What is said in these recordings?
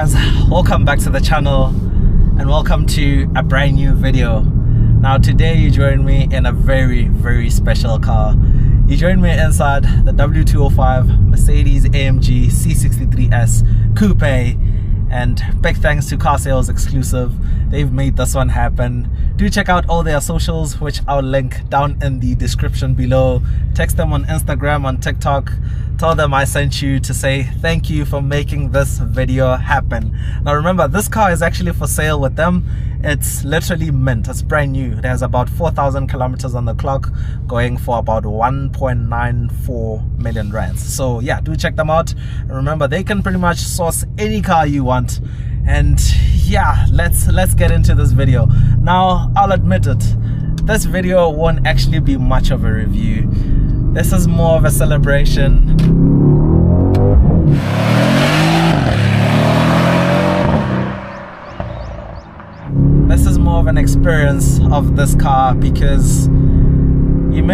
guys, welcome back to the channel and welcome to a brand new video. Now today you join me in a very special car. You join me inside the W205 Mercedes-AMG C63s Coupe, and big thanks to Car Sales Exclusive. They've made this one happen. Do check out all their socials, which I'll link down in the description below. Text them on Instagram, on TikTok. Tell them I sent you to say thank you for making this video happen. Now remember, this car is actually for sale with them. It's literally mint. It's brand new. It has about 4,000 kilometers on the clock, going for about 1.94 million rands. So yeah, do check them out. And remember, they can pretty much source any car you want. And yeah, let's get into this video. Now I'll admit it, this video won't actually be much of a review. This is more of a celebration. This is more of an experience of this car, because you're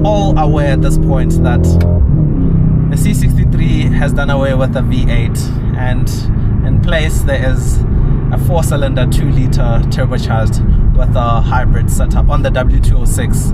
all aware at this point that the C63 has done away with the V8, and in place there is a 4-cylinder 2-liter turbocharged with a hybrid setup on the W206.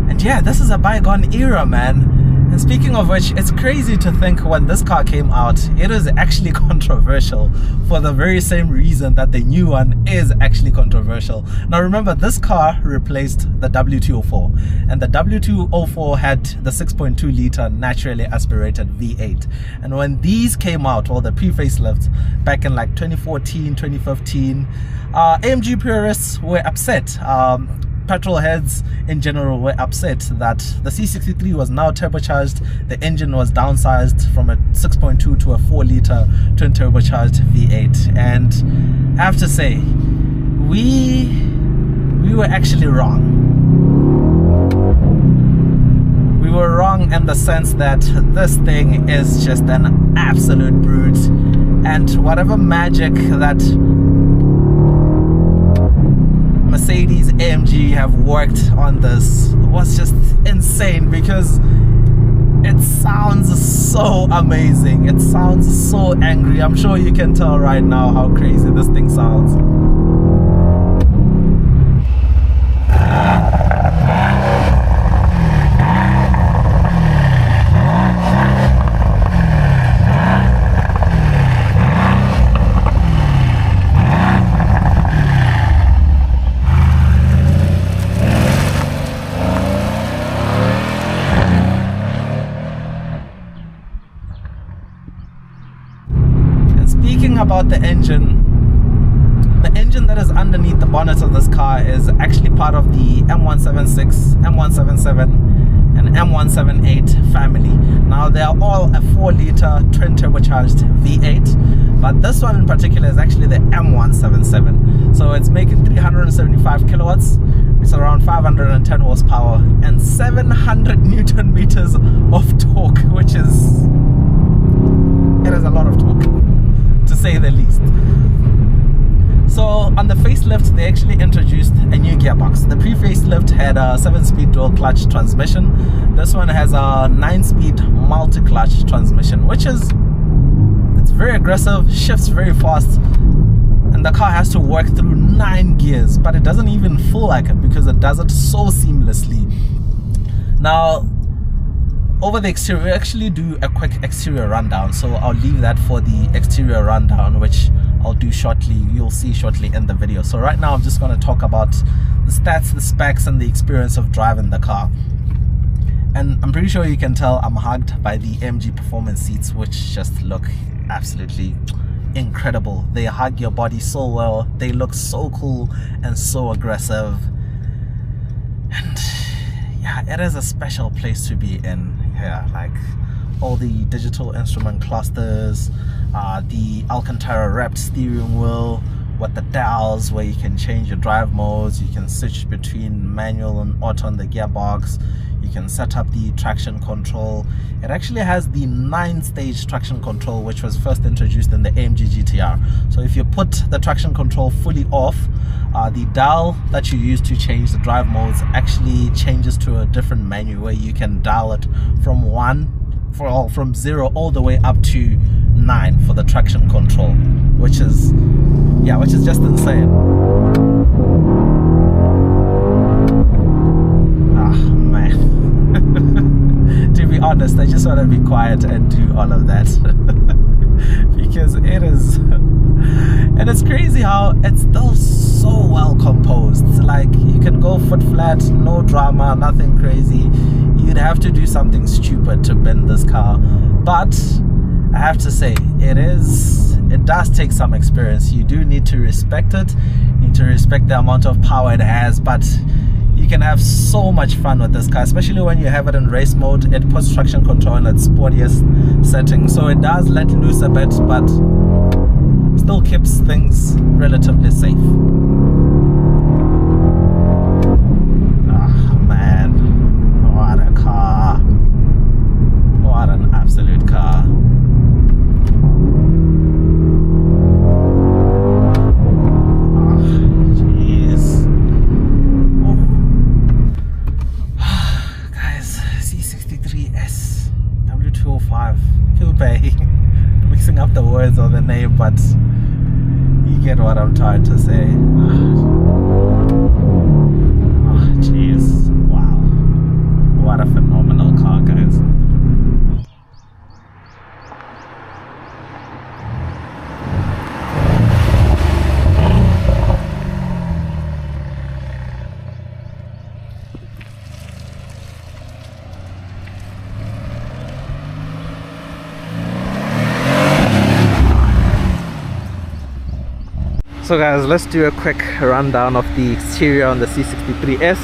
And yeah, this is a bygone era, man. And speaking of which, it's crazy to think when this car came out, it was actually controversial for the very same reason that the new one is actually controversial. Now remember, this car replaced the W204, and the W204 had the 6.2-liter naturally aspirated V8. And when these came out, or the pre-facelifts, back in like 2014, 2015, AMG purists were upset. Petrol heads in general were upset that the C63 was now turbocharged. The engine was downsized from a 6.2 to a 4-liter twin turbocharged V8, and I have to say, we were actually wrong. We were wrong in the sense that this thing is just an absolute brute, and whatever magic that Mercedes-AMG have worked on this was just insane, because it sounds so amazing. It sounds so angry. I'm sure you can tell right now how crazy this thing sounds. Speaking about the engine that is underneath the bonnet of this car is actually part of the M176, M177 and M178 family. Now they are all a 4-liter twin turbocharged V8, but this one in particular is actually the M177. So it's making 375 kilowatts, it's around 510 horsepower and 700 Newton meters of torque, which is a lot of torque, to say the least. So on the facelift, they actually introduced a new gearbox. The pre-facelift had a 7-speed dual clutch transmission. This one has a 9-speed multi-clutch transmission, which is, it's very aggressive, shifts very fast, and the car has to work through 9 gears, but it doesn't even feel like it because it does it so seamlessly. Now over the exterior, we actually do a quick exterior rundown, so I'll leave that for the exterior rundown, which I'll do shortly. You'll see shortly in the video. So right now I'm just going to talk about the stats, the specs, and the experience of driving the car. And I'm pretty sure you can tell I'm hugged by the AMG performance seats, which just look absolutely incredible. They hug your body so well, they look so cool and so aggressive, and yeah, it is a special place to be in. Yeah, like all the digital instrument clusters, the Alcantara wrapped steering wheel with the dials where you can change your drive modes, you can switch between manual and auto on the gearbox, you can set up the traction control. It actually has the 9-stage traction control, which was first introduced in the AMG GTR. So if you put the traction control fully off, the dial that you use to change the drive modes actually changes to a different menu where you can dial it from 0 all the way up to 9 9 for the traction control, which is just insane. Ah, man. To be honest, I just want to be quiet and do all of that. Because it is, and it's crazy how it's still so well composed. Like, you can go foot flat, no drama, nothing crazy. You'd have to do something stupid to bend this car, but I have to say, it does take some experience. You do need to respect it. You need to respect the amount of power it has, but you can have so much fun with this car, especially when you have it in race mode. It puts traction control in its sportiest setting, so it does let loose a bit, but still keeps things relatively safe. Ah, man, what a car. What an absolute car. C63s, W205, Coupe. Mixing up the words or the name, but you get what I'm trying to say. Oh, jeez. Wow. What a phenomenal car, guys. So guys, let's do a quick rundown of the exterior on the C63s.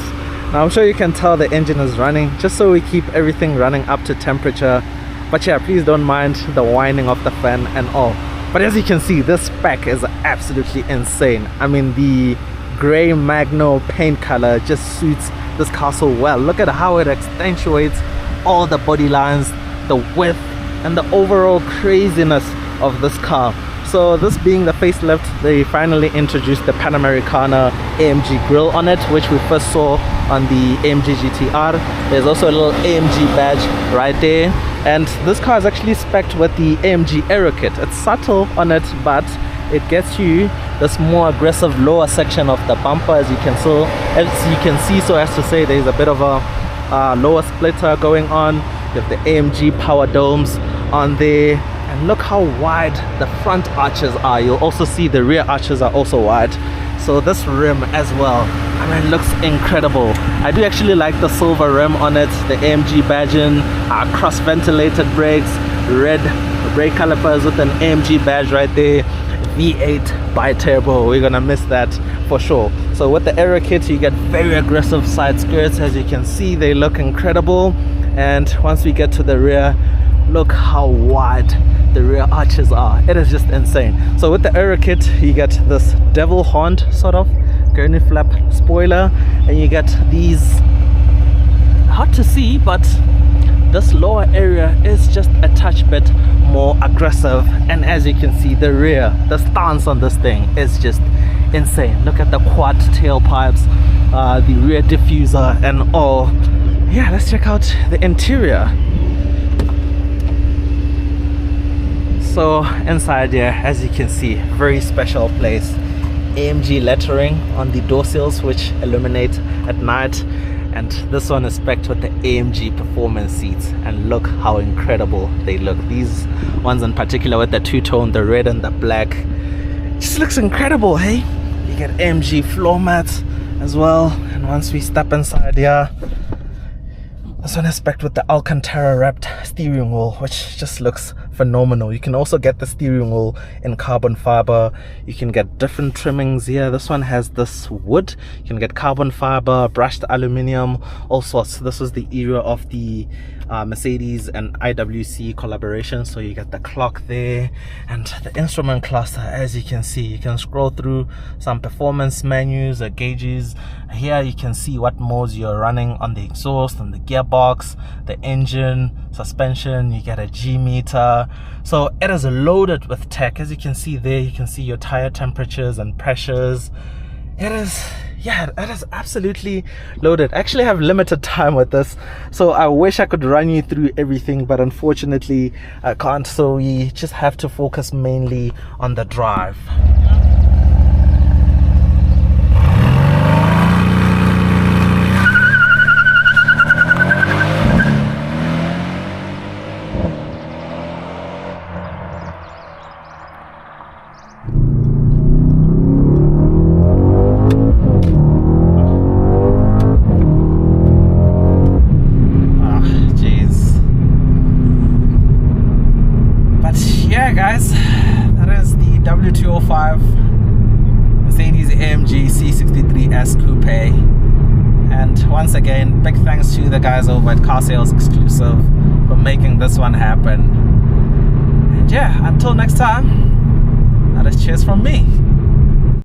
Now I'm sure you can tell the engine is running, just so we keep everything running up to temperature. But yeah, please don't mind the whining of the fan and all. But as you can see, this spec is absolutely insane. I mean, the grey Magno paint color just suits this car so well. Look at how it accentuates all the body lines, the width, and the overall craziness of this car. So this being the facelift, they finally introduced the Panamericana AMG grille on it, which we first saw on the AMG GTR. There's also a little AMG badge right there, and this car is actually spec'd with the AMG Aero Kit. It's subtle on it, but it gets you this more aggressive lower section of the bumper, as you can see. So as to say, there's a bit of a lower splitter going on. You have the AMG power domes on there. And look how wide the front arches are. You'll also see the rear arches are also wide. So this rim as well, I mean, it looks incredible. I do actually like the silver rim on it, the AMG badging, cross ventilated brakes, red brake calipers with an AMG badge right there, V8 bi-turbo. We're gonna miss that for sure. So with the Aero Kit, you get very aggressive side skirts. As you can see, they look incredible. And once we get to the rear, look how wide the rear arches are. It is just insane. So with the Aero Kit, you get this devil horned sort of gurney flap spoiler, and you get these, hard to see, but this lower area is just a touch bit more aggressive. And as you can see, the rear, the stance on this thing is just insane. Look at the quad tailpipes, the rear diffuser and all. Yeah, let's check out the interior. So inside here, as you can see, very special place. AMG lettering on the door sills, which illuminate at night. And this one is spec'd with the AMG performance seats, and look how incredible they look. These ones in particular with the two-tone, the red and the black, just looks incredible. Hey, you get AMG floor mats as well. And once we step inside here, this one is spec'd with the Alcantara wrapped steering wheel, which just looks phenomenal. You can also get the steering wheel in carbon fiber. You can get different trimmings here. This one has this wood. You can get carbon fiber, brushed aluminium, all sorts. This was the era of the Mercedes and IWC collaboration. So you get the clock there and the instrument cluster. As you can see, you can scroll through some performance menus or gauges. Here you can see what modes you're running on the exhaust and the gearbox, the engine, suspension. You get a G meter. So it is loaded with tech. As you can see there, you can see your tire temperatures and pressures. It is, yeah, that is absolutely loaded. I actually have limited time with this, so I wish I could run you through everything, but unfortunately I can't. So we just have to focus mainly on the drive. Yeah guys, that is the W205 Mercedes-AMG C63s Coupe. And once again, big thanks to the guys over at Car Sales Exclusive for making this one happen. And yeah, until next time, that is cheers from me.